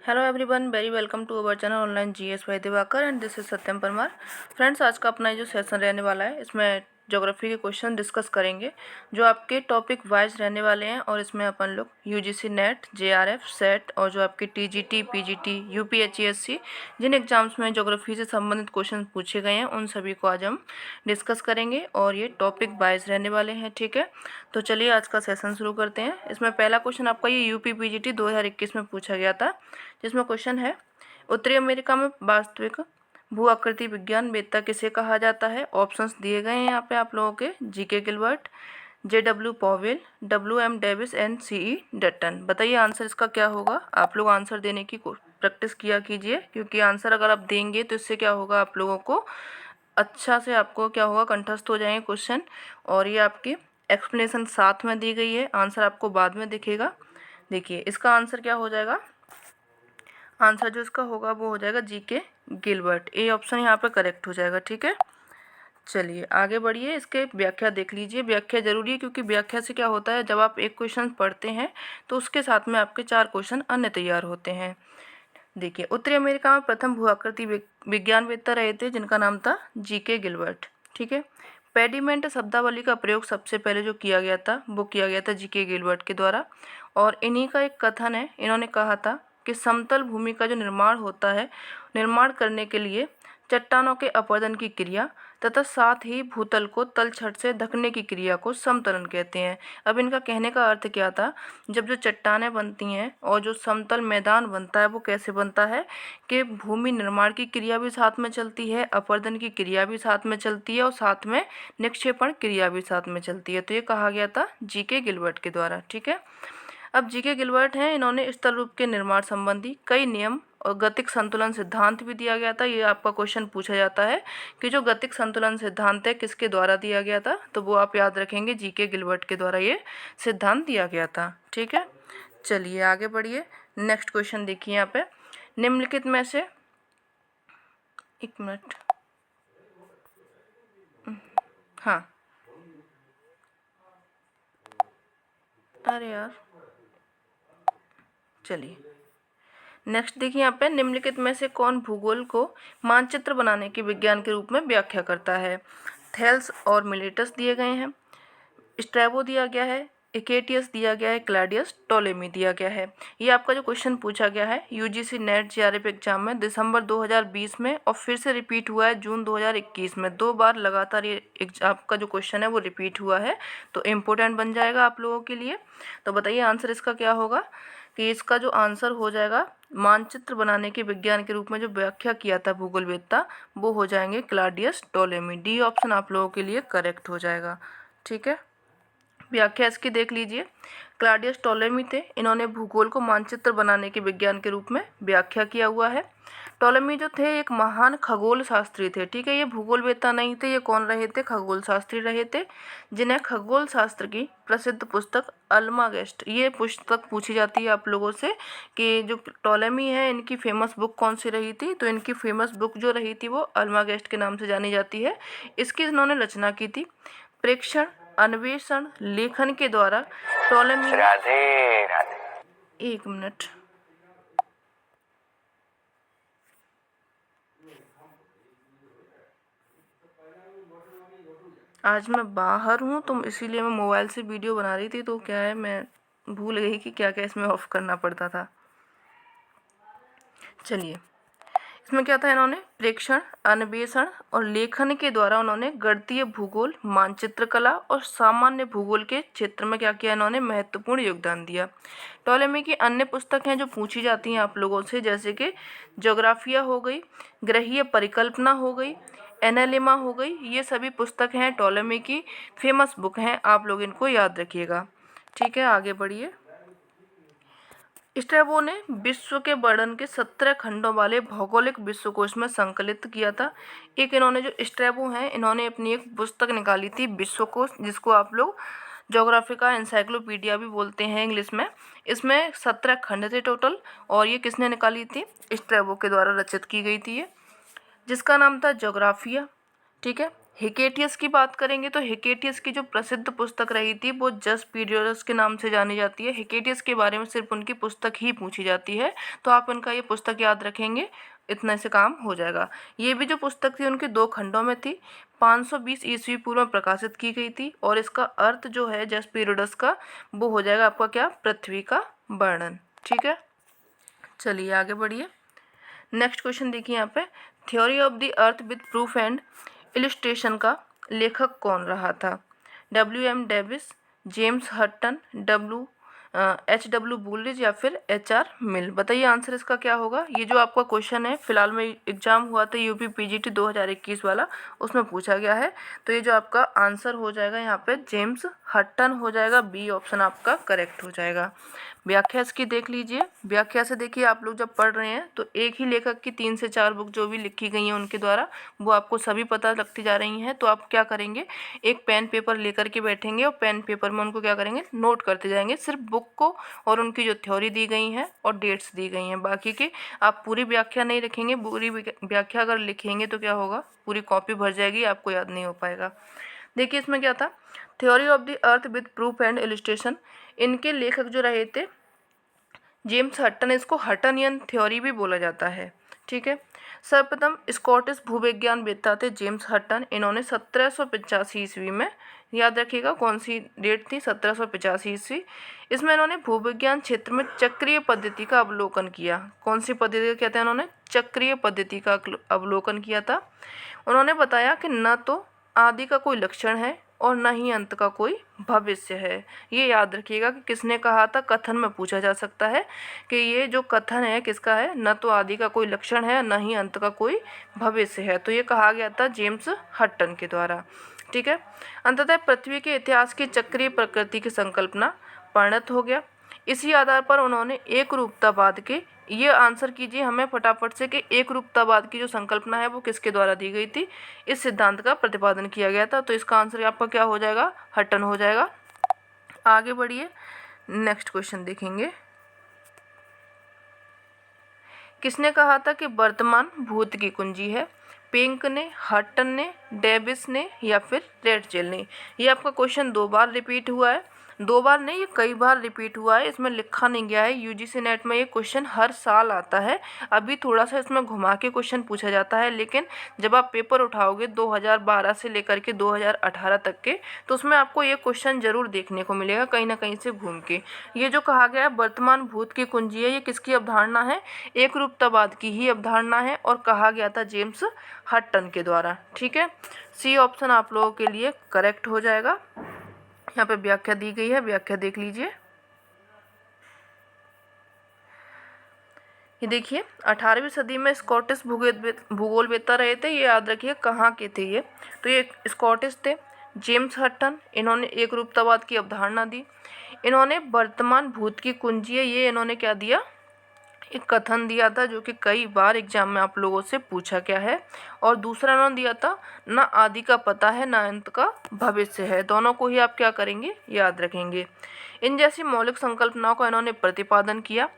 Hello everyone, very welcome to our channel online GS by Divakar and this is Satyam Parmar. Friends, आज का अपना जो session रहने वाला है इसमें ज्योग्राफी के क्वेश्चन डिस्कस करेंगे जो आपके टॉपिक वाइज रहने वाले हैं। और इसमें अपन लोग यूजीसी नेट, जेआरएफ, सेट और जो आपकी टीजीटी, पीजीटी, यूपीएचईएससी जिन एग्जाम्स में ज्योग्राफी से संबंधित क्वेश्चन पूछे गए हैं उन सभी को आज हम डिस्कस करेंगे और ये टॉपिक वाइज रहने वाले हैं। ठीक है, तो चलिए आज का सेशन शुरू करते हैं। इसमें पहला क्वेश्चन आपका ये यूपी पीजीटी 2021 में पूछा गया था, जिसमें क्वेश्चन है उत्तरी अमेरिका में वास्तविक भू आकृति विज्ञान वेत्ता किसे कहा जाता है। ऑप्शंस दिए गए हैं यहाँ पे आप लोगों के, G K Gilbert, J W Powell, W M Davis and C E Dutton. बताइए आंसर इसका क्या होगा। आप लोग आंसर देने की प्रैक्टिस किया कीजिए, क्योंकि आंसर अगर आप देंगे तो इससे क्या होगा, आप लोगों को अच्छा से आपको क्या होगा, कंठस्थ हो जाएंगे क्वेश्चन। और ये आपकी एक्सप्लेनेशन साथ में दी गई है, आंसर आपको बाद में दिखेगा। देखिए इसका आंसर क्या हो जाएगा, आंसर जो इसका होगा वो हो जाएगा जीके गिलबर्ट। ए ऑप्शन यहाँ पे करेक्ट हो जाएगा। ठीक है, चलिए आगे बढ़िए। इसके व्याख्या देख लीजिए। व्याख्या जरूरी है, क्योंकि व्याख्या से क्या होता है, जब आप एक क्वेश्चन पढ़ते हैं तो उसके साथ में आपके 4 क्वेश्चन अन्य तैयार होते हैं। देखिए, उत्तरी अमेरिका में प्रथम भू आकृति विज्ञानवेत्ता रहे थे जिनका नाम था जीके गिलबर्ट। ठीक है, पेडिमेंट शब्दावली का प्रयोग सबसे पहले जो किया गया था वो किया गया था जीके गिलबर्ट के द्वारा। और इन्हीं का एक कथन है, इन्होंने कहा था कि समतल भूमि का जो निर्माण होता है, निर्माण करने के लिए चट्टानों के अपरदन की क्रिया तथा साथ ही भूतल को तलछट से ढकने की क्रिया को समतलन कहते हैं। अब इनका कहने का अर्थ क्या था, जब जो चट्टानें बनती हैं और जो समतल मैदान बनता है वो कैसे बनता है कि भूमि निर्माण की क्रिया भी साथ में चलती है, अपरदन की क्रिया भी साथ में चलती है और साथ में निक्षेपण क्रिया भी साथ में चलती है। तो ये कहा गया था जीके गिलबर्ट के द्वारा। ठीक है, अब जीके गिलबर्ट हैं, इन्होंने स्थल रूप के निर्माण संबंधी कई नियम और गतिक संतुलन सिद्धांत भी दिया गया था। ये आपका क्वेश्चन पूछा जाता है कि जो गतिक संतुलन सिद्धांत है किसके द्वारा दिया गया था, तो वो आप याद रखेंगे जीके गिलबर्ट के द्वारा ये सिद्धांत दिया गया था। ठीक है, चलिए आगे बढ़िए। नेक्स्ट क्वेश्चन देखिए यहाँ पे, निम्नलिखित में से, एक मिनट, हाँ, अरे यार, चलिए नेक्स्ट देखिए यहाँ पे, निम्नलिखित में से कौन भूगोल को मानचित्र बनाने के विज्ञान के रूप में व्याख्या करता है। थेल्स और मिलेटस दिए गए हैं, स्ट्रैबो दिया गया है, इकेटियस दिया गया है, क्लैडियस टोलेमी दिया गया है। ये आपका जो क्वेश्चन पूछा गया है यूजीसी नेट जेआरएफ एग्जाम में दिसंबर 2020 में और फिर से रिपीट हुआ है जून 2021 में। 2 बार लगातार ये आपका जो क्वेश्चन है वो रिपीट हुआ है, तो इम्पोर्टेंट बन जाएगा आप लोगों के लिए। तो बताइए आंसर इसका क्या होगा, कि इसका जो आंसर हो जाएगा, मानचित्र बनाने के विज्ञान के रूप में जो व्याख्या किया था भूगोलवेत्ता, वो हो जाएंगे क्लॉडियस टोलेमी। डी ऑप्शन आप लोगों के लिए करेक्ट हो जाएगा। ठीक है, व्याख्या इसकी देख लीजिए। क्लॉडियस टोलेमी थे, इन्होंने भूगोल को मानचित्र बनाने के विज्ञान के रूप में व्याख्या किया हुआ है। टोलेमी जो थे एक महान खगोल शास्त्री थे। ठीक है, ये भूगोलवेत्ता नहीं थे, ये कौन रहे थे, खगोल शास्त्री रहे थे, जिन्हें खगोल शास्त्र की प्रसिद्ध पुस्तक अल्मागेस्ट, ये पुस्तक पूछी जाती है आप लोगों से कि जो टोलेमी है इनकी फेमस बुक कौन सी रही थी, तो इनकी फेमस बुक जो रही थी वो अल्मागेस्ट के नाम से जानी जाती है। इसकी इन्होंने रचना की थी। प्रेक्षण, अन्वेषण, लेखन के द्वारा टोलेमी, राधे राधे, एक मिनट, आज मैं बाहर हूँ तो इसीलिए मैं मोबाइल से वीडियो बना रही थी, तो क्या है मैं भूल गई कि क्या क्या इसमें ऑफ करना पड़ता था। चलिए, इसमें क्या था, इन्होंने प्रेक्षण, अन्वेषण और लेखन के द्वारा उन्होंने गणितीय भूगोल, मानचित्र कला और सामान्य भूगोल के क्षेत्र में क्या किया, इन्होंने महत्वपूर्ण योगदान दिया। टोलेमी की अन्य पुस्तकें जो पूछी जाती हैं आप लोगों से, जैसे कि ज्योग्राफिया हो गई, ग्रहीय परिकल्पना हो गई, एनालिमा हो गई, ये सभी पुस्तक हैं टोलेमी की फेमस बुक हैं, आप लोग इनको याद रखिएगा। ठीक है, आगे बढ़िए। स्ट्रैबो ने विश्व के वर्णन के 17 खंडों वाले भौगोलिक विश्वकोश में संकलित किया था। एक इन्होंने जो स्ट्रैबो हैं, इन्होंने अपनी एक पुस्तक निकाली थी विश्वकोश, जिसको आप लोग ज्योग्राफिका एनसाइक्लोपीडिया भी बोलते हैं इंग्लिश में। इसमें 17 खंड थे टोटल, और ये किसने निकाली थी, स्ट्रैबो के द्वारा रचित की गई थी ये, जिसका नाम था ज्योग्राफिया। ठीक है, हिकेटियस की बात करेंगे तो हिकेटियस की जो प्रसिद्ध पुस्तक रही थी वो जस पीरियडस के नाम से जानी जाती है। हिकेटियस के बारे में सिर्फ उनकी पुस्तक ही पूछी जाती है, तो आप इनका ये पुस्तक याद रखेंगे, इतने से काम हो जाएगा। ये भी जो पुस्तक थी उनके 2 खंडों में थी, 520 ईस्वी पूर्व में प्रकाशित की गई थी, और इसका अर्थ जो है जस पीरियडस का वो हो जाएगा आपका क्या, पृथ्वी का वर्णन। ठीक है, चलिए आगे बढ़िए। नेक्स्ट क्वेश्चन देखिए यहाँ पे, theory of the earth with proof and illustration का लेखक कौन रहा था? WM Davis, James Hutton, HW बूलिज या फिर HR मिल? बताइए आंसर इसका क्या होगा। ये जो आपका क्वेश्चन है फिलहाल में एग्जाम हुआ था UP PGT 2021 वाला, उसमें पूछा गया है। तो ये जो आपका आंसर हो जाएगा यहाँ पे जेम्स हटन हो जाएगा, बी ऑप्शन आपका करेक्ट हो जाएगा। व्याख्या इसकी देख लीजिए। व्याख्या से देखिए आप लोग जब पढ़ रहे हैं तो एक ही लेखक की 3 से 4 बुक जो भी लिखी गई हैं उनके द्वारा वो आपको सभी पता लगती जा रही हैं। तो आप क्या करेंगे, एक पेन पेपर लेकर के बैठेंगे और पेन पेपर में उनको क्या करेंगे, नोट करते जाएंगे, सिर्फ बुक को और उनकी जो थ्योरी दी गई हैं और डेट्स दी गई हैं। बाकी के आप पूरी व्याख्या नहीं लिखेंगे, पूरी व्याख्या अगर लिखेंगे तो क्या होगा, पूरी कॉपी भर जाएगी, आपको याद नहीं हो पाएगा। देखिए इसमें क्या था, theory of the earth with proof and illustration. इनके लेखक जो रहे थे जेम्स हटन, इसको हटनियन थ्योरी भी बोला जाता है। ठीक है, सर्वप्रथम स्कॉटिश भूविज्ञानवेत्ता थे जेम्स हटन। इन्होंने 1785 ईस्वी में, याद रखिएगा कौन सी डेट थी, 1785 ईस्वी। इसमें इन्होंने भूविज्ञान क्षेत्र में चक्रीय पद्धति का अवलोकन किया। कौन सी पद्धति का कहते हैं इन्होंने, चक्रीय पद्धति का अवलोकन किया था। उन्होंने बताया कि न तो आदि का कोई लक्षण है और न ही अंत का कोई भविष्य है। ये याद रखिएगा कि किसने कहा था, कथन में पूछा जा सकता है कि ये जो कथन है किसका है, न तो आदि का कोई लक्षण है न ही अंत का कोई भविष्य है। तो ये कहा गया था जेम्स हटन के द्वारा। ठीक है, अंततः पृथ्वी के इतिहास की चक्रीय प्रकृति की संकल्पना परिणत हो गया। इसी आधार पर उन्होंने एक रूपतावाद के, ये आंसर कीजिए हमें फटाफट से कि एक रूपतावाद की जो संकल्पना है वो किसके द्वारा दी गई थी, इस सिद्धांत का प्रतिपादन किया गया था। तो इसका आंसर आपका क्या हो जाएगा, हटन हो जाएगा। आगे बढ़िए, नेक्स्ट क्वेश्चन देखेंगे। किसने कहा था कि वर्तमान भूत की कुंजी है? पिंक ने, हटन ने, डेविस ने या फिर रेडजेल ने? ये आपका क्वेश्चन 2 बार रिपीट हुआ है, 2 बार नहीं ये कई बार रिपीट हुआ है, इसमें लिखा नहीं गया है। UGC नेट में ये क्वेश्चन हर साल आता है। अभी थोड़ा सा इसमें घुमा के क्वेश्चन पूछा जाता है, लेकिन जब आप पेपर उठाओगे 2012 से लेकर के 2018 तक के, तो उसमें आपको ये क्वेश्चन जरूर देखने को मिलेगा कहीं ना कहीं से घूम के। ये जो कहा गया है वर्तमान भूत की कुंजी है, ये किसकी अवधारणा है, एक रूपतावाद की ही अवधारणा है और कहा गया था जेम्स हटन के द्वारा। ठीक है, सी ऑप्शन आप लोगों के लिए करेक्ट हो जाएगा। यहाँ पे व्याख्या दी गई है, व्याख्या देख लीजिए। ये देखिए 18वीं सदी में स्कॉटिश भूगोलवेत्ता रहे थे, ये याद रखिए कहाँ के थे ये, तो ये स्कॉटिश थे। जेम्स हटन, इन्होंने एक रूपतावाद की अवधारणा दी। इन्होंने वर्तमान भूत की कुंजी है, ये इन्होंने क्या दिया, एक कथन दिया था जो कि कई बार एग्जाम में आप लोगों से पूछा गया है। और दूसरा इन्होंने दिया था न आदि का पता है न अंत का भविष्य है। दोनों को ही आप क्या करेंगे, याद रखेंगे। इन जैसी मौलिक संकल्पनाओं का इन्होंने प्रतिपादन किया।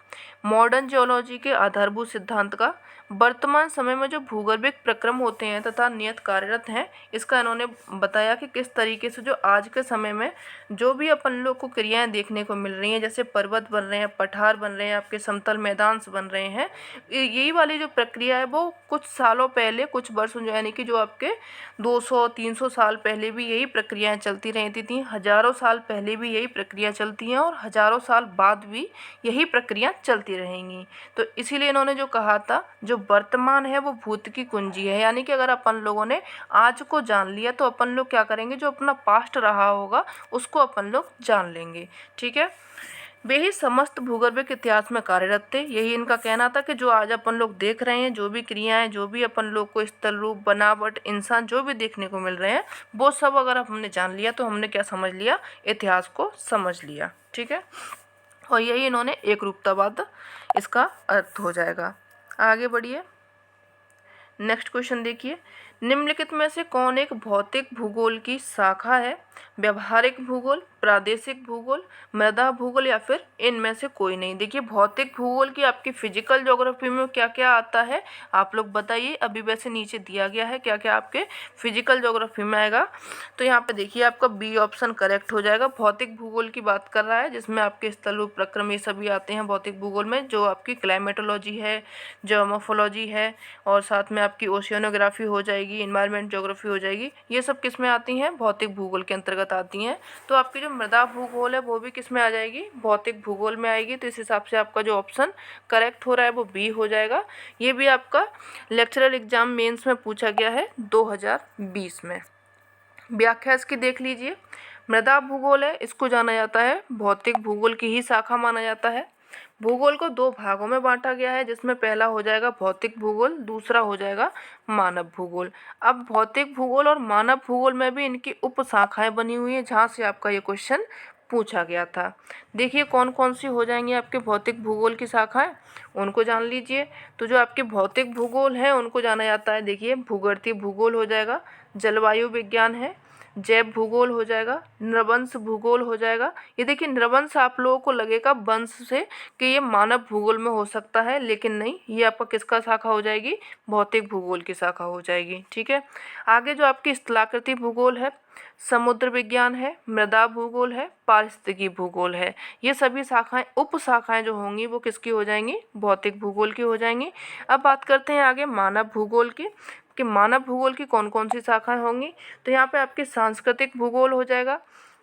मॉडर्न जियोलॉजी के आधारभूत सिद्धांत का, वर्तमान समय में जो भूगर्भिक प्रक्रम होते हैं तथा नियत कार्यरत हैं, इसका इन्होंने बताया कि किस तरीके से जो आज के समय में जो भी अपन लोग को क्रियाएं देखने को मिल रही हैं, जैसे पर्वत बन रहे हैं, पठार बन रहे हैं, आपके समतल मैदान बन रहे हैं, यही वाली जो प्रक्रिया है वो कुछ सालों पहले, कुछ वर्षों यानी कि जो आपके 200-300 साल पहले भी यही प्रक्रियाएं चलती रहती थी, हजारों साल पहले भी यही प्रक्रिया चलती हैं और हजारों साल बाद भी यही प्रक्रिया चलती रहेंगी। तो इसीलिए इन्होंने जो कहा था जो वर्तमान है वो भूत की कुंजी है, यानी कि अगर अपन लोगों ने आज को जान लिया तो अपन लोग क्या करेंगे, जो अपना पास्ट रहा होगा उसको अपन लोग जान लेंगे। ठीक है, वे ही समस्त भूगर्भिक इतिहास में कार्यरत थे। यही इनका कहना था कि जो आज अपन लोग देख रहे हैं, जो भी क्रियाएं, जो भी अपन लोग को स्थल रूप, बनावट, इंसान जो भी देखने को मिल रहे हैं, वो सब अगर हमने जान लिया तो हमने क्या समझ लिया, इतिहास को समझ लिया। ठीक है, और यही इन्होंने एक रूपतावाद इसका अर्थ हो जाएगा। आगे बढ़िए, नेक्स्ट क्वेश्चन देखिए। निम्नलिखित में से कौन एक भौतिक भूगोल की शाखा है? व्यवहारिक भूगोल, प्रादेशिक भूगोल, मृदा भूगोल या फिर इनमें से कोई नहीं। देखिए भौतिक भूगोल की आपकी फिजिकल ज्योग्राफी में क्या क्या आता है आप लोग बताइए। अभी वैसे नीचे दिया गया है क्या क्या आपके फिजिकल ज्योग्राफी में आएगा। तो यहाँ पे देखिए आपका बी ऑप्शन करेक्ट हो जाएगा। भौतिक भूगोल की बात कर रहा है जिसमें आपके स्थल उपक्रम ये सभी आते हैं भौतिक भूगोल में, जो आपकी क्लाइमेटोलॉजी है, ज्योमोफोलॉजी है और साथ में आपकी ओशियनोग्राफी हो जाएगी, इन्वायरमेंट ज्योग्राफी हो जाएगी। ये सब किस में आती हैं? भौतिक भूगोल के अंतर्गत आती हैं। तो आपकी जो मृदा भूगोल है वो भी किस में आ जाएगी? भौतिक भूगोल में आएगी। तो इस हिसाब से आपका जो ऑप्शन करेक्ट हो रहा है वो बी हो जाएगा। ये भी आपका लेक्चरल एग्जाम मेंस में पूछा गया है 2020 में। व्याख्या इसकी देख लीजिए। मृदा भूगोल है, इसको जाना जाता है भौतिक भूगोल की ही शाखा माना जाता है। भूगोल को दो भागों में बांटा गया है जिसमें पहला हो जाएगा भौतिक भूगोल, दूसरा हो जाएगा मानव भूगोल। अब भौतिक भूगोल और मानव भूगोल में भी इनकी उपशाखाएं बनी हुई हैं जहाँ से आपका ये क्वेश्चन पूछा गया था। देखिए कौन कौन सी हो जाएंगी आपके भौतिक भूगोल की शाखाएं, उनको जान लीजिए। तो जो आपके भौतिक भूगोल है उनको जाना जाता है, देखिए भूगर्भीय भूगोल हो जाएगा, जलवायु विज्ञान है, जैव भूगोल हो जाएगा, नृवंश भूगोल हो जाएगा। ये देखिए नृवंश आप लोगों को लगेगा वंश से कि ये मानव भूगोल में हो सकता है, लेकिन नहीं, ये आपका किसका शाखा हो जाएगी? भौतिक भूगोल की शाखा हो जाएगी। ठीक है, आगे जो आपकी स्थलाकृति भूगोल है, समुद्र विज्ञान है, मृदा भूगोल है, पारिस्थितिकी भूगोल है, ये सभी शाखाएं उप शाखाएं जो होंगी वो किसकी हो जाएंगी? भौतिक भूगोल की हो जाएंगी। अब बात करते हैं आगे मानव भूगोल की कि मानव भूगोल की कौन कौन सी शाखाएं होंगी। तो यहाँ पे आपकी सांस्कृतिक भूगोल हो जाएगा,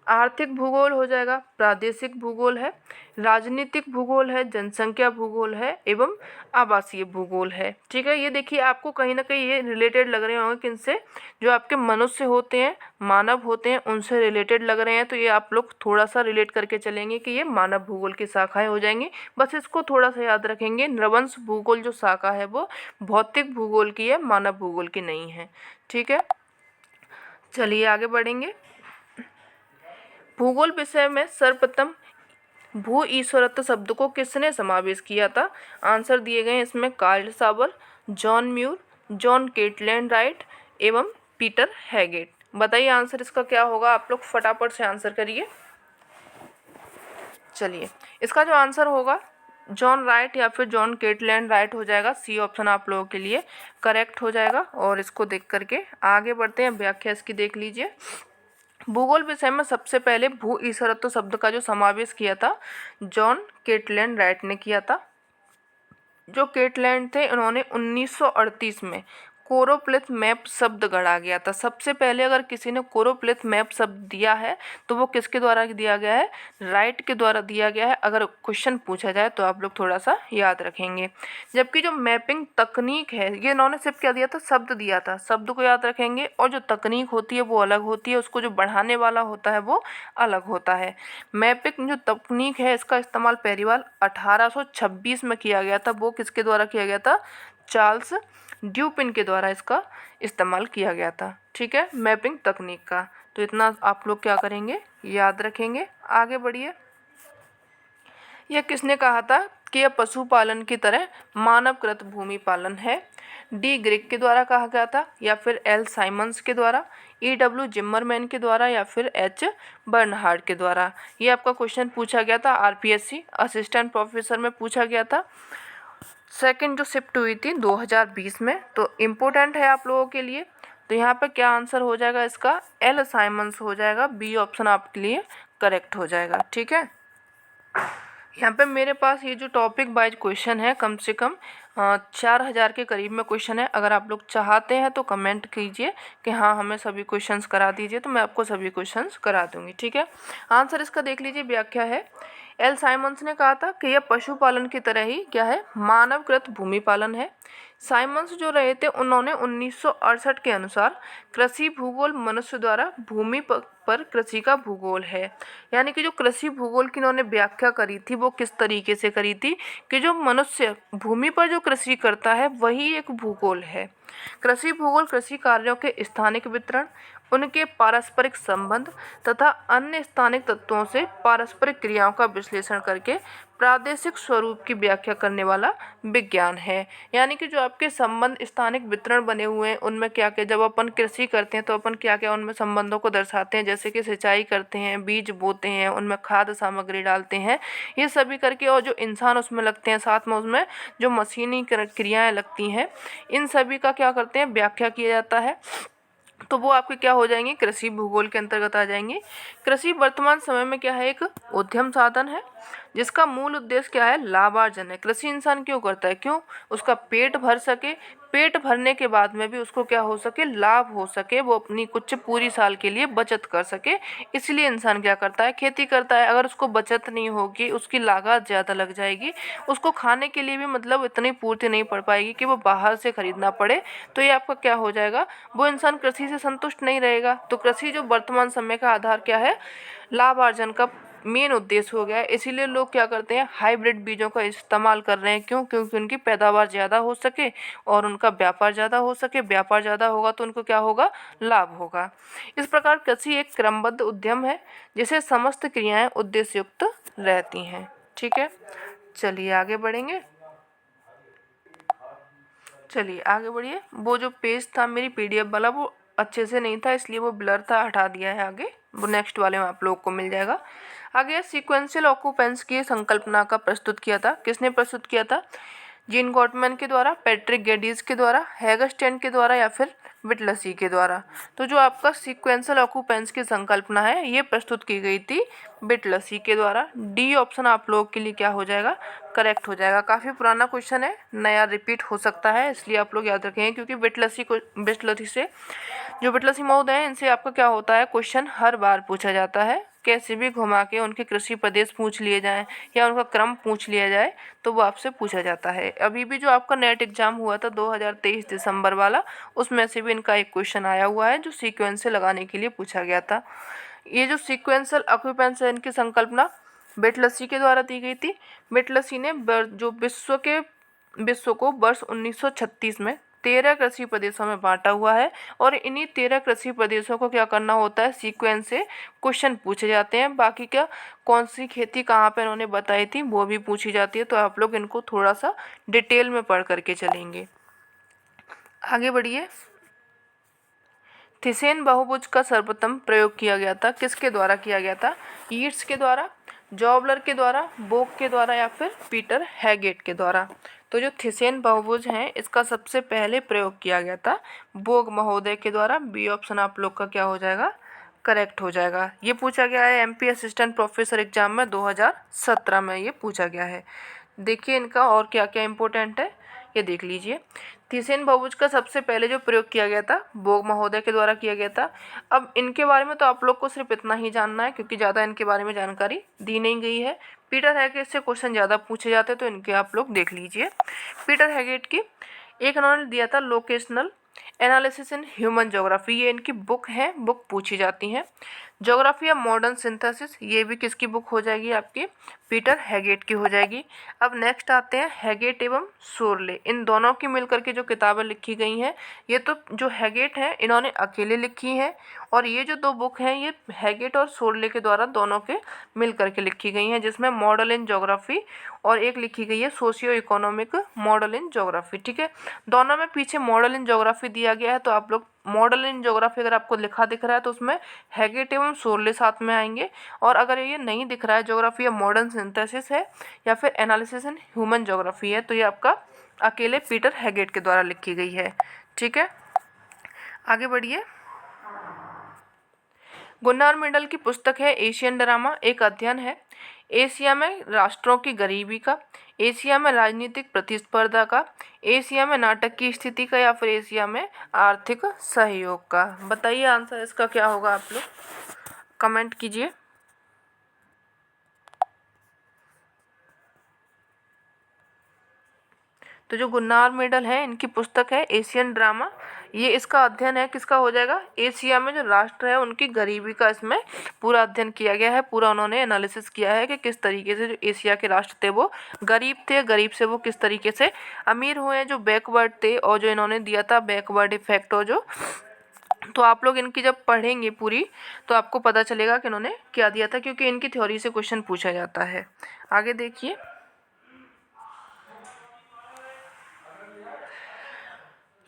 आर्थिक भूगोल हो जाएगा, प्रादेशिक भूगोल है, राजनीतिक भूगोल है, जनसंख्या भूगोल है एवं आवासीय भूगोल है। ठीक है, ये देखिए आपको कहीं ना कहीं ये रिलेटेड लग रहे होंगे किनसे? जो आपके मनुष्य होते हैं, मानव होते हैं, उनसे रिलेटेड लग रहे हैं। तो ये आप लोग थोड़ा सा रिलेट करके चलेंगे कि ये मानव भूगोल की शाखाएं हो जाएंगी। बस इसको थोड़ा सा याद रखेंगे, नृवंश भूगोल जो शाखा है वो भौतिक भूगोल की है, मानव भूगोल की नहीं है। ठीक है, चलिए आगे बढ़ेंगे। भूगोल विषय में सर्वप्रथम भू ईश्वरत्व शब्द को किसने समावेश किया था? आंसर दिए गए हैं इसमें कार्ल सावर, जॉन म्यूर, जॉन केटलैंड राइट एवं पीटर हैगेट। बताइए आंसर इसका क्या होगा? आप लोग फटाफट से आंसर करिए। चलिए इसका जो आंसर होगा जॉन राइट या फिर जॉन केटलैंड राइट हो जाएगा। सी ऑप्शन आप लोगों के लिए करेक्ट हो जाएगा। और इसको देख करके आगे बढ़ते हैं, व्याख्या इसकी देख लीजिए। भूगोल विषय में सबसे पहले भू ईश्वरत्व शब्द का जो समावेश किया था जॉन केटलैंड राइट ने किया था। जो केटलैंड थे उन्होंने 1938 में कोरोप्लिथ मैप शब्द गढ़ा गया था। सबसे पहले अगर किसी ने कोरोप्लिथ मैप शब्द दिया है तो वो किसके द्वारा दिया गया है? राइट के द्वारा दिया गया है। अगर क्वेश्चन पूछा जाए तो आप लोग थोड़ा सा याद रखेंगे। जबकि जो मैपिंग तकनीक है ये इन्होंने सिर्फ क्या दिया था? शब्द दिया था, शब्द को याद रखेंगे। और जो तकनीक होती है वो अलग होती है, उसको जो बढ़ाने वाला होता है वो अलग होता है। मैपिंग जो तकनीक है इसका इस्तेमाल पहली बार 1826 में किया गया था। वो किसके द्वारा किया गया था? चार्ल्स ड्यूपिन के द्वारा इसका इस्तेमाल किया गया था। ठीक है, मैपिंग तकनीक का। तो इतना आप लोग क्या करेंगे? याद रखेंगे। आगे बढ़िए। यह किसने कहा था कि यह पशुपालन की तरह मानवकृत भूमि पालन है? डी ग्रेग के द्वारा कहा गया था या फिर एल साइमंस के द्वारा, E.W. जिम्मरमैन के द्वारा या फिर H. बर्नहार्ड के द्वारा? ये आपका क्वेश्चन पूछा गया था RPSC असिस्टेंट प्रोफेसर में पूछा गया था। सेकंड जो शिफ्ट हुई थी 2020 में, तो इम्पोर्टेंट है आप लोगों के लिए। तो यहाँ पे क्या आंसर हो जाएगा इसका? एल साइमंस हो जाएगा। बी ऑप्शन आपके लिए करेक्ट हो जाएगा। ठीक है, यहाँ पे मेरे पास ये जो टॉपिक वाइज क्वेश्चन है कम से कम 4000 के करीब में क्वेश्चन है। अगर आप लोग चाहते हैं तो कमेंट कीजिए कि हाँ हमें सभी क्वेश्चंस करा दीजिए, तो मैं आपको सभी क्वेश्चंस करा दूंगी। ठीक है, आंसर इसका देख लीजिए। व्याख्या है, एल साइमंस ने कहा था कि यह पशुपालन की तरह ही क्या है? मानवकृत भूमि पालन है। साइमंस जो रहे थे उन्होंने 1968 के अनुसार कृषि भूगोल मनुष्य द्वारा भूमि पर कृषि का भूगोल है। यानी कि जो कृषि भूगोल की इन्होंने व्याख्या करी थी वो किस तरीके से करी थी कि जो मनुष्य भूमि पर जो कृषि करता है वही एक भूगोल है। कृषि भूगोल कृषि कार्यों के स्थानिक वितरण, उनके पारस्परिक संबंध तथा अन्य स्थानिक तत्वों से पारस्परिक क्रियाओं का विश्लेषण करके प्रादेशिक स्वरूप की व्याख्या करने वाला विज्ञान है। यानी कि जो आपके संबंध स्थानिक वितरण बने हुए हैं उनमें क्या क्या, जब अपन कृषि करते हैं तो अपन क्या क्या उनमें संबंधों को दर्शाते हैं, जैसे कि सिंचाई करते हैं, बीज बोते हैं, उनमें खाद्य सामग्री डालते हैं, ये सभी करके, और जो इंसान उसमें लगते हैं, साथ में उसमें जो मशीनी क्रियाएं लगती हैं, इन सभी का क्या करते हैं, व्याख्या किया जाता है। तो वो आपके क्या हो जाएंगे, कृषि भूगोल के अंतर्गत आ जाएंगे। कृषि वर्तमान समय में क्या है, एक उद्यम साधन है जिसका मूल उद्देश्य क्या है, लाभार्जन है। कृषि इंसान क्यों करता है, क्यों, उसका पेट भर सके, पेट भरने के बाद में भी उसको क्या हो सके, लाभ हो सके, वो अपनी कुछ पूरी साल के लिए बचत कर सके, इसलिए इंसान क्या करता है, खेती करता है। अगर उसको बचत नहीं होगी, उसकी लागत ज़्यादा लग जाएगी, उसको खाने के लिए भी मतलब इतनी पूर्ति नहीं पड़ पाएगी कि वो बाहर से खरीदना पड़े, तो ये आपका क्या हो जाएगा, वो इंसान कृषि से संतुष्ट नहीं रहेगा। तो कृषि जो वर्तमान समय का आधार क्या है, लाभार्जन का मेन उद्देश्य हो गया है। इसीलिए लोग क्या करते हैं, हाइब्रिड बीजों का इस्तेमाल कर रहे हैं। क्यों, क्योंकि उनकी पैदावार ज़्यादा हो सके और उनका व्यापार ज़्यादा हो सके। व्यापार ज़्यादा होगा तो उनको क्या होगा, लाभ होगा। इस प्रकार कृषि एक क्रमबद्ध उद्यम है जिसे समस्त क्रियाएं उद्देश्ययुक्त रहती हैं। ठीक है, चलिए आगे बढ़ेंगे। चलिए आगे बढ़िए। वो जो पेज था मेरी पीडीएफ वाला, वो अच्छे से नहीं था इसलिए वो ब्लर था, हटा दिया है। आगे वो नेक्स्ट वाले में आप लोग को मिल जाएगा। आगे सीक्वेंशियल ऑक्यूपेंस की संकल्पना का प्रस्तुत किया था, किसने प्रस्तुत किया था, जीन गॉटमैन के द्वारा, पैट्रिक गेडीज के द्वारा, हैगस्टैंड के द्वारा या फिर विटलसी के द्वारा। तो जो आपका सीक्वेंशियल ऑक्यूपेंस की संकल्पना है ये प्रस्तुत की गई थी विटलसी के द्वारा। डी ऑप्शन आप लोगों के लिए क्या हो जाएगा, करेक्ट हो जाएगा। काफ़ी पुराना क्वेश्चन है, नया रिपीट हो सकता है, इसलिए आप लोग याद रखेंगे, क्योंकि विटलसी से जो विटलसी महोदय हैं इनसे आपका क्या होता है, क्वेश्चन हर बार पूछा जाता है। कैसे भी घुमा के उनके कृषि प्रदेश पूछ लिए जाएं या उनका क्रम पूछ लिया जाए तो वो आपसे पूछा जाता है। अभी भी जो आपका नेट एग्जाम हुआ था 2023 दिसंबर वाला, उसमें से भी इनका एक क्वेश्चन आया हुआ है जो सीक्वेंस से लगाने के लिए पूछा गया था। ये जो सीक्वेंशियल ऑक्यूपेंस है इनकी संकल्पना विटलसी के द्वारा दी गई थी। विटलसी ने जो विश्व को वर्ष 1936 में 13 कृषि प्रदेशों में बांटा हुआ है, और इन्हीं 13 कृषि प्रदेशों को क्या करना होता है, सीक्वेंस से क्वेश्चन पूछे जाते हैं। बाकी क्या, कौन सी खेती कहाँ पे इन्होंने बताई थी वो भी पूछी जाती है। तो आप लोग इनको थोड़ा सा डिटेल में पढ़ करके चलेंगे। आगे बढ़िए। थिसेन बहुभुज का सर्वप्रथम प्रयोग किया गया था, किसके द्वारा किया गया था, यीट्स के द्वारा, जॉबलर के द्वारा, बोक के द्वारा या फिर पीटर हैगेट के द्वारा। तो जो थिसेन बहुभुज हैं इसका सबसे पहले प्रयोग किया गया था बोग महोदय के द्वारा। बी ऑप्शन आप लोग का क्या हो जाएगा, करेक्ट हो जाएगा। ये पूछा गया है एमपी असिस्टेंट प्रोफेसर एग्जाम में 2017 में ये पूछा गया है। देखिए इनका और क्या क्या इंपॉर्टेंट है ये देख लीजिए। थिसेन बहुभुज का सबसे पहले जो प्रयोग किया गया था बोग महोदय के द्वारा किया गया था। अब इनके बारे में तो आप लोग को सिर्फ इतना ही जानना है क्योंकि ज़्यादा इनके बारे में जानकारी दी नहीं गई है। पीटर हैगेट से क्वेश्चन ज़्यादा पूछे जाते हैं तो इनके आप लोग देख लीजिए। पीटर हैगेट की एक इन्होंने दिया था locational analysis in human geography, ये इनकी बुक है, बुक पूछी जाती हैं। ज्योग्राफी ऑफ मॉडर्न सिंथेसिस, ये भी किसकी बुक हो जाएगी आपकी, पीटर हैगेट की हो जाएगी। अब नेक्स्ट आते हैं हैगेट एवं सोरले, इन दोनों की मिलकर के जो किताबें लिखी गई हैं, ये तो जो हैगेट हैं इन्होंने अकेले लिखी हैं, और ये जो दो बुक हैं ये हैगेट और सोरले के द्वारा दोनों के मिल करके लिखी गई हैं, जिसमें मॉडल इन ज्योग्राफी और एक लिखी गई है socio economic model in geography. ठीक है, दोनों में पीछे मॉडल इन ज्योग्राफी दिया गया है, तो आप लोग मॉडल इन ज्योग्राफी अगर आपको लिखा दिख रहा है तो उसमें हैगेट एवं सोरले साथ में आएंगे, और अगर ये नहीं दिख रहा है ज्योग्राफी या मॉडर्न सिंथेसिस है या फिर एनालिसिस इन ह्यूमन ज्योग्राफी है, तो ये आपका अकेले पीटर हैगेट के द्वारा लिखी गई है। ठीक है, आगे बढ़िए। गुन्नार मेंडल की पुस्तक है एशियन ड्रामा, एक अध्ययन है एशिया में राष्ट्रों की गरीबी का, एशिया में राजनीतिक प्रतिस्पर्धा का, एशिया में नाटक की स्थिति का या फिर एशिया में आर्थिक सहयोग का। बताइए आंसर इसका क्या होगा, आप लोग कमेंट कीजिए। तो जो गुन्नार मेंडल है इनकी पुस्तक है एशियन ड्रामा, ये इसका अध्ययन है किसका हो जाएगा, एशिया में जो राष्ट्र है उनकी गरीबी का इसमें पूरा अध्ययन किया गया है। पूरा उन्होंने एनालिसिस किया है कि किस तरीके से जो एशिया के राष्ट्र थे वो गरीब थे, गरीब से वो किस तरीके से अमीर हुए हैं, जो बैकवर्ड थे, और जो इन्होंने दिया था बैकवर्ड इफेक्ट और जो तो आप लोग इनकी जब पढ़ेंगे पूरी तो आपको पता चलेगा कि इन्होंने क्या दिया था, क्योंकि इनकी थ्योरी से क्वेश्चन पूछा जाता है। आगे देखिए,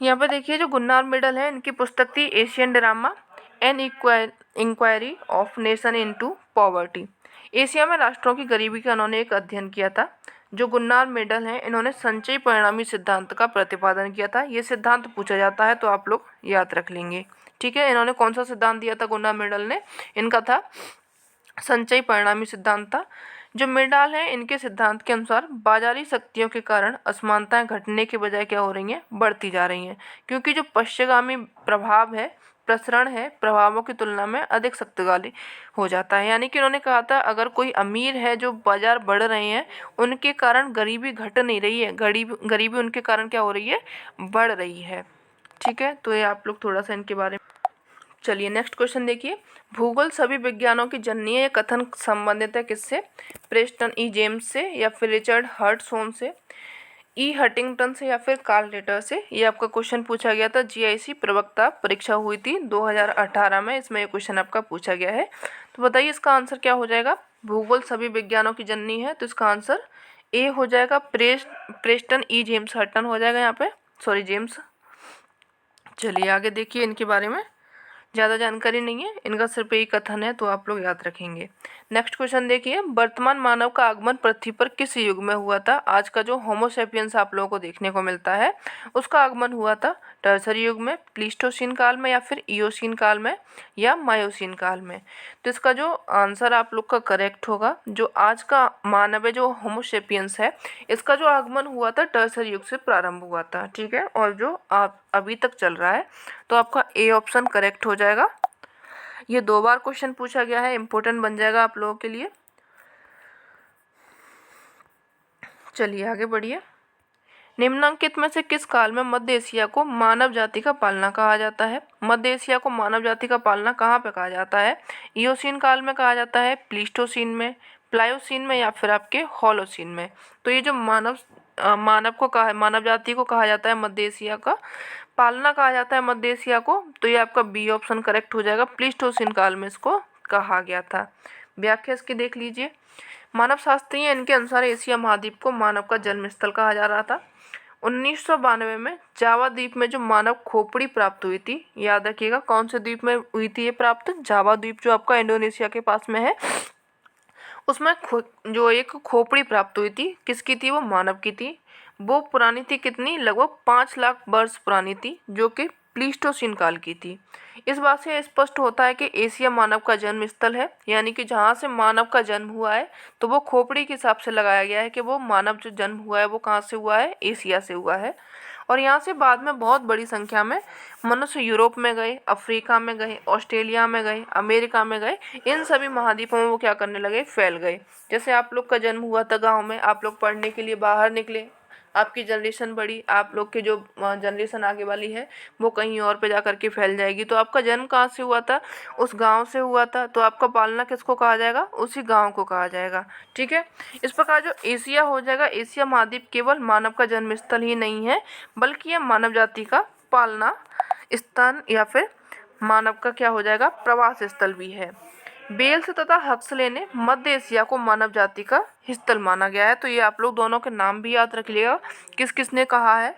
यहाँ पे देखिए जो गुन्नार मिडल है, इनकी पुस्तक थी Asian drama an inquiry of nation into poverty. Asia में राष्ट्रों की गरीबी का इन्होंने एक अध्ययन किया था। जो गुन्नार मिडल हैं, इन्होंने संचयी परिणामी सिद्धांत का प्रतिपादन किया था। ये सिद्धांत पूछा जाता है तो आप लोग याद रख लेंगे। ठीक है, इन्होंने कौन सा सिद्धांत दिया था गुन्नार मिडल ने? इनका था संचयी परिणामी सिद्धांत था। जो मिडाल है, इनके सिद्धांत के अनुसार बाजारी शक्तियों के कारण असमानताएं घटने के बजाय क्या हो रही हैं? बढ़ती जा रही हैं, क्योंकि जो पश्चिमगामी प्रभाव है, प्रसरण है, प्रभावों की तुलना में अधिक शक्तिशाली हो जाता है। यानी कि उन्होंने कहा था अगर कोई अमीर है, जो बाजार बढ़ रहे हैं, उनके कारण गरीबी घट नहीं रही है, गरीबी उनके कारण क्या हो रही है? बढ़ रही है। ठीक है, तो ये आप लोग थोड़ा सा इनके बारे में। चलिए नेक्स्ट क्वेश्चन देखिए, भूगोल सभी विज्ञानों की जननी है। ये कथन संबंधित है किससे? प्रेस्टन ई जेम्स से, या फिर रिचर्ड हर्टसोन से, ई हटिंगटन से, या फिर कार्ल लेटर से। ये आपका क्वेश्चन पूछा गया था, जीआईसी प्रवक्ता परीक्षा हुई थी 2018 में, इसमें ये क्वेश्चन आपका पूछा गया है। तो बताइए इसका आंसर क्या हो जाएगा? भूगोल सभी विज्ञानों की जननी है, तो इसका आंसर ए हो जाएगा। प्रेस्टन ई जेम्स हटन हो जाएगा यहाँ पे, सॉरी जेम्स। चलिए आगे देखिए, इनके बारे में ज़्यादा जानकारी नहीं है, इनका सिर्फ यही कथन है, तो आप लोग याद रखेंगे। नेक्स्ट क्वेश्चन देखिए, वर्तमान मानव का आगमन पृथ्वी पर किस युग में हुआ था? आज का जो होमोसेपियंस आप लोगों को देखने को मिलता है, उसका आगमन हुआ था टर्सरी युग में, प्लीस्टोसीन काल में, या फिर इयोसीन काल में, या मायोसीन काल में। तो इसका जो आंसर आप लोग का करेक्ट होगा, जो आज का मानव है, जो होमोसेपियंस है, इसका जो आगमन हुआ था टर्सरी युग से प्रारंभ हुआ था। ठीक है, और जो अभी तक चल रहा है, तो आपका ए ऑप्शन करेक्ट हो जाएगा। ये 2 बार क्वेश्चन पूछा गया है, इंपॉर्टेंट बन जाएगा आप लोगों के लिए। चलिए आगे बढ़िए, निम्नलिखित में से किस काल में मध्य एशिया को मानव जाति का पालना कहा जाता है? मध्य एशिया को मानव जाति का पालना कहाँ पे कहा जाता है? इयोसीन काल में कहा जाता है, प्लीस्टोसीन में, प्लायोसीन में, या फिर आपके होलोसीन में। तो ये जो मानव जाति को कहा जाता है मध्य एशिया का पालना कहा जाता है मध्य एशिया को, तो ये आपका बी ऑप्शन करेक्ट हो जाएगा। प्लीस्टोसीन काल में इसको कहा गया था। व्याख्या इसकी देख लीजिए, मानव शास्त्री हैं, इनके अनुसार एशिया महाद्वीप को मानव का जन्म स्थल कहा जा रहा था। 1992 में जावा द्वीप में जो मानव खोपड़ी प्राप्त हुई थी, याद रखिएगा कौन से द्वीप में हुई थी ये प्राप्त? जावा द्वीप, जो आपका इंडोनेशिया के पास में है, उसमें जो एक खोपड़ी प्राप्त हुई थी, किसकी थी? वो मानव की थी। वो पुरानी थी कितनी? लगभग 5 लाख वर्ष पुरानी थी, जो कि प्लीस्टोसीन काल की थी। इस बात से स्पष्ट होता है कि एशिया मानव का जन्म स्थल है, यानी कि जहाँ से मानव का जन्म हुआ है, तो वो खोपड़ी के हिसाब से लगाया गया है कि वो मानव जो जन्म हुआ है वो कहाँ से हुआ है? एशिया से हुआ है। और यहाँ से बाद में बहुत बड़ी संख्या में मनुष्य यूरोप में गए, अफ्रीका में गए, ऑस्ट्रेलिया में गए, अमेरिका में गए, इन सभी महाद्वीपों में वो क्या करने लगे? फैल गए। जैसे आप लोग का जन्म हुआ था गांव में, आप लोग पढ़ने के लिए बाहर निकले, आपकी जनरेशन बढ़ी, आप लोग के जो जनरेशन आगे वाली है वो कहीं और पे जा कर के फैल जाएगी। तो आपका जन्म कहाँ से हुआ था? उस गांव से हुआ था, तो आपका पालना किसको कहा जाएगा? उसी गांव को कहा जाएगा। ठीक है, इस प्रकार जो एशिया हो जाएगा, एशिया महाद्वीप केवल मानव का जन्म स्थल ही नहीं है, बल्कि यह मानव जाति का पालना स्थान या फिर मानव का क्या हो जाएगा? प्रवास स्थल भी है। बेल्स तथा हक्सले ने मध्य एशिया को मानव जाति का स्थल माना गया है। तो ये आप लोग दोनों के नाम भी याद रख लिएगा, किस किस ने कहा है?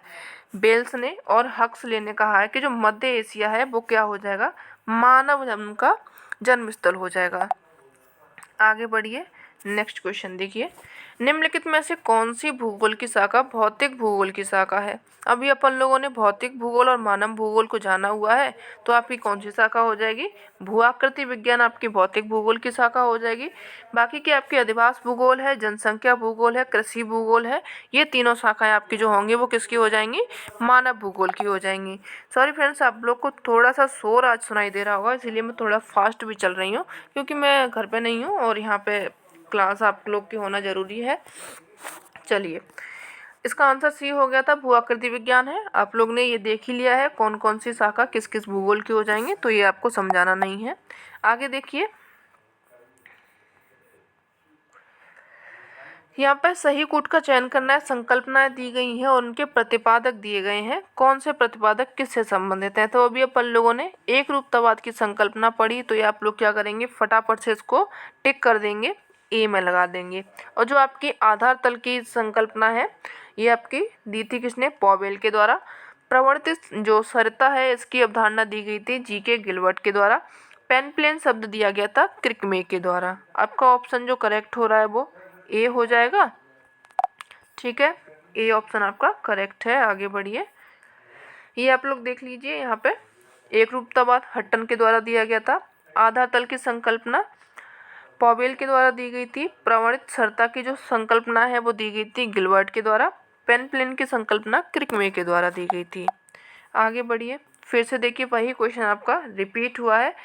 बेल्स ने और हक्सले ने कहा है कि जो मध्य एशिया है वो क्या हो जाएगा? मानव जन्म का जन्म स्थल हो जाएगा। आगे बढ़िए, नेक्स्ट क्वेश्चन देखिए, निम्नलिखित में से कौन सी भूगोल की शाखा भौतिक भूगोल की शाखा है? अभी अपन लोगों ने भौतिक भूगोल और मानव भूगोल को जाना हुआ है, तो आपकी कौन सी शाखा हो जाएगी? भूआकृति विज्ञान आपकी भौतिक भूगोल की शाखा हो जाएगी। बाकी की आपकी अधिवास भूगोल है, जनसंख्या भूगोल है, कृषि भूगोल है, ये तीनों शाखाएं आपकी जो होंगी वो किसकी हो जाएंगी? मानव भूगोल की हो जाएंगी। सॉरी फ्रेंड्स, आप लोग को थोड़ा सा शोर आज सुनाई दे रहा होगा, इसलिए मैं थोड़ा फास्ट भी चल रही हूँ, क्योंकि मैं घर पे नहीं हूँ और यहाँ पे क्लास आप लोग की होना ज़रूरी है। चलिए, इसका आंसर सी हो गया था, भूआकृति विज्ञान है। आप लोग ने ये देख ही लिया है कौन कौन सी शाखा किस किस भूगोल की हो जाएंगी, तो ये आपको समझाना नहीं है। आगे देखिए, यहाँ पे सही कूट का चयन करना है। संकल्पनाएं दी गई हैं और उनके प्रतिपादक दिए गए हैं। कौन से प्रतिपादक किससे संबंधित हैं? तो अभी अपन लोगों ने एक रूपतावाद की संकल्पना पढ़ी, तो ये आप लोग क्या करेंगे, फटाफट से इसको टिक कर देंगे, ए में लगा देंगे। और जो आपकी आधार तल की संकल्पना है, ये आपकी दी थी किसने? पॉवेल के द्वारा। प्रवर्तित जो सरता है, इसकी अवधारणा दी गई थी जी.के. गिलबर्ट के द्वारा। पेन प्लेन शब्द दिया गया था क्रिकमे के द्वारा। आपका ऑप्शन जो करेक्ट हो रहा है वो ए हो जाएगा। ठीक है, ए ऑप्शन आपका करेक्ट है। आगे बढ़िए, ये आप लोग देख लीजिए। यहाँ पे एक रूपतावाद हट्टन के द्वारा दिया गया था। आधार तल की संकल्पना पॉवेल के द्वारा दी गई थी। प्रमाणित सरता की जो संकल्पना है वो दी गई थी गिलबर्ट के द्वारा। पेन प्लेन की संकल्पना क्रिकमे के द्वारा दी गई थी। आगे बढ़िए, फिर से देखिए वही क्वेश्चन आपका रिपीट हुआ है।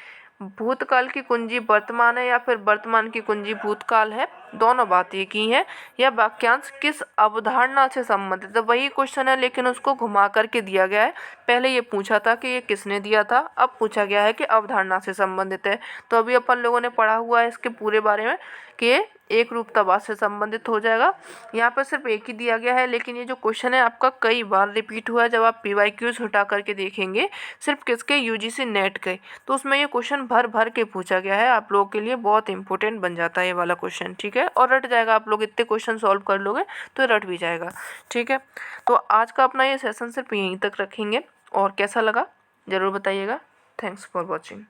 भूतकाल की कुंजी वर्तमान है या फिर वर्तमान की कुंजी भूतकाल है, दोनों बात एक ही है। यह वाक्यांश किस अवधारणा से संबंधित है? वही क्वेश्चन है लेकिन उसको घुमा करके दिया गया है। पहले ये पूछा था कि ये किसने दिया था, अब पूछा गया है कि अवधारणा से संबंधित है। तो अभी अपन लोगों ने पढ़ा हुआ है इसके पूरे बारे में कि ये एक रूपतावाद से संबंधित हो जाएगा। यहाँ पर सिर्फ एक ही दिया गया है, लेकिन ये जो क्वेश्चन है आपका कई बार रिपीट हुआ है। जब आप PYQs हटा करके देखेंगे सिर्फ किसके, UGC नेट के, तो उसमें ये क्वेश्चन भर भर के पूछा गया है। आप लोगों के लिए बहुत इंपॉर्टेंट बन जाता है ये वाला क्वेश्चन। ठीक है, और रट जाएगा। आप लोग इतने क्वेश्चन सॉल्व कर लोगे तो रट भी जाएगा। ठीक है, तो आज का अपना ये सेशन सिर्फ यहीं तक रखेंगे। और कैसा लगा ज़रूर बताइएगा। Thanks for watching.